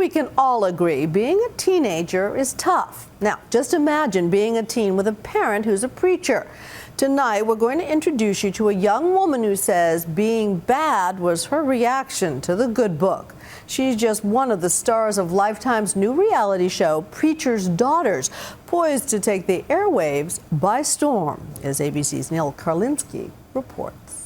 we can all agree being a teenager is tough. Now, just imagine being a teen with a parent who's a preacher. Tonight, we're going to introduce you to a young woman who says being bad was her reaction to the good book. She's just one of the stars of Lifetime's new reality show, Preacher's Daughters, poised to take the airwaves by storm, as ABC's Neil Karlinski reports.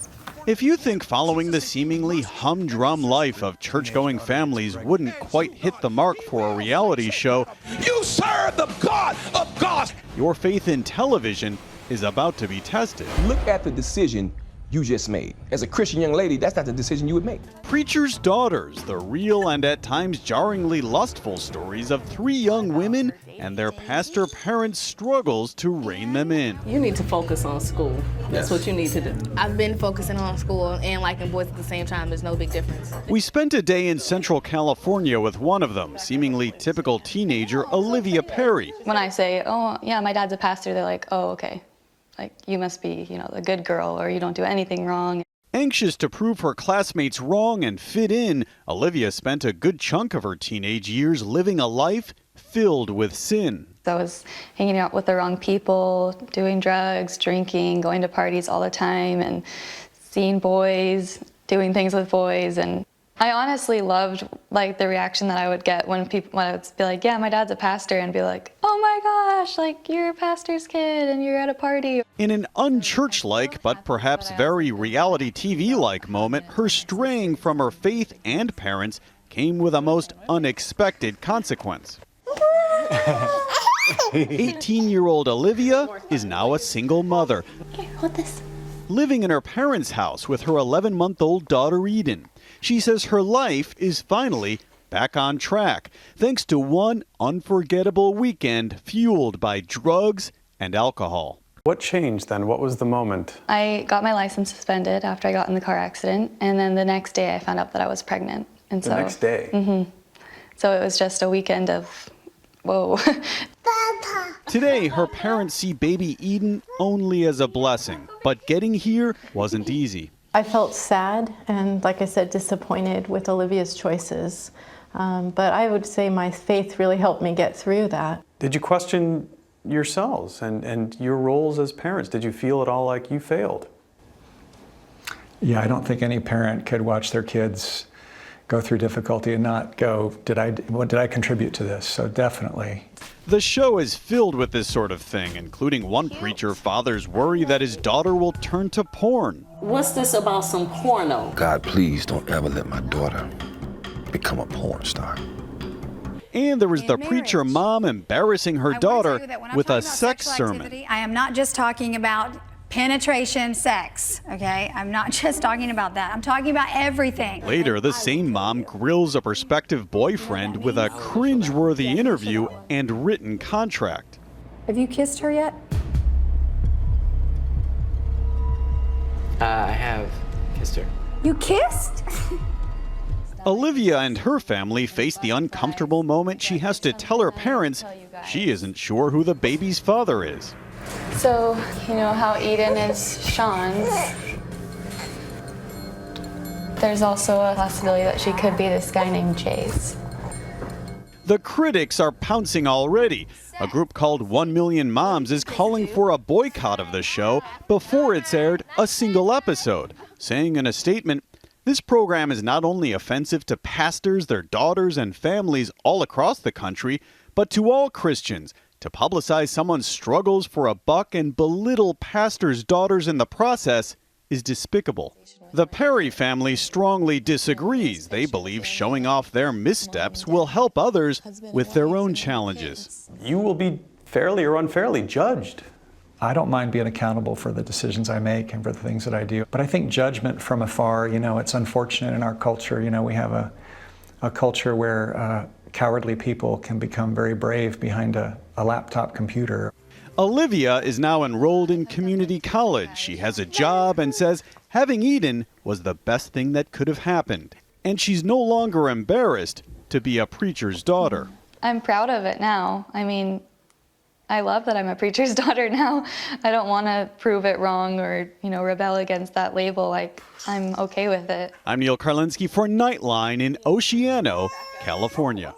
If you think following the seemingly humdrum life of church-going families wouldn't quite hit the mark for a reality show, you serve the God of gods. Your faith in television is about to be tested. Look at the decision you just made. As a Christian young lady, that's not the decision you would make. Preacher's Daughters, the real and at times jarringly lustful stories of three young women and their pastor parents' struggles to rein them in. You need to focus on school. That's what you need to do. I've been focusing on school and liking boys at the same time. There's no big difference. We spent a day in Central California with one of them, seemingly typical teenager Olivia Perry. When I say, oh, yeah, my dad's a pastor, they're like, oh, okay. Like, you must be, the good girl, or you don't do anything wrong. Anxious to prove her classmates wrong and fit in, Olivia spent a good chunk of her teenage years living a life filled with sin. I was hanging out with the wrong people, doing drugs, drinking, going to parties all the time, and seeing boys, doing things with boys. And I honestly loved the reaction that I would get when I would be like, yeah, my dad's a pastor, and be like, oh my gosh, you're a pastor's kid and you're at a party. In an unchurch-like but perhaps very reality TV-like moment, her straying from her faith and parents came with a most unexpected consequence. 18-year-old Olivia is now a single mother. Here, hold this. Living in her parents' house with her 11-month-old daughter Eden. She says her life is finally back on track, thanks to one unforgettable weekend fueled by drugs and alcohol. What changed then? What was the moment? I got my license suspended after I got in the car accident, and then the next day I found out that I was pregnant. And the next day? Mm-hmm. So it was just a weekend of, whoa. Today, her parents see baby Eden only as a blessing, but getting here wasn't easy. I felt sad and, like I said, disappointed with Olivia's choices. But I would say my faith really helped me get through that. Did you question yourselves and your roles as parents? Did you feel at all like you failed? Yeah, I don't think any parent could watch their kids go through difficulty and not go, what did I contribute to this? So definitely. The show is filled with this sort of thing, including one preacher father's worry that his daughter will turn to porn. What's this about some porno? God, please don't ever let my daughter become a porn star. And there was the preacher mom embarrassing her daughter with a sex sermon. I am not just talking about penetration sex, okay? I'm not just talking about that. I'm talking about everything. Later, the same mom grills a prospective boyfriend with a cringeworthy interview and written contract. Have you kissed her yet? I have kissed her. You kissed? Olivia and her family face the uncomfortable moment she has to tell her parents she isn't sure who the baby's father is. So, how Eden is Sean's. There's also a possibility that she could be this guy named Chase. The critics are pouncing already. A group called 1 Million Moms is calling for a boycott of the show before it's aired a single episode, saying in a statement, this program is not only offensive to pastors, their daughters, and families all across the country, but to all Christians. To publicize someone's struggles for a buck and belittle pastors' daughters in the process is despicable. The Perry family strongly disagrees. They believe showing off their missteps will help others with their own challenges. You will be fairly or unfairly judged. I don't mind being accountable for the decisions I make and for the things that I do. But I think judgment from afar, it's unfortunate in our culture. We have a culture where cowardly people can become very brave behind a laptop computer. Olivia is now enrolled in community college. She has a job and says having Eden was the best thing that could have happened. And she's no longer embarrassed to be a preacher's daughter. I'm proud of it now. I love that I'm a preacher's daughter now. I don't want to prove it wrong or, rebel against that label. I'm okay with it. I'm Neil Karlinski for Nightline in Oceano, California.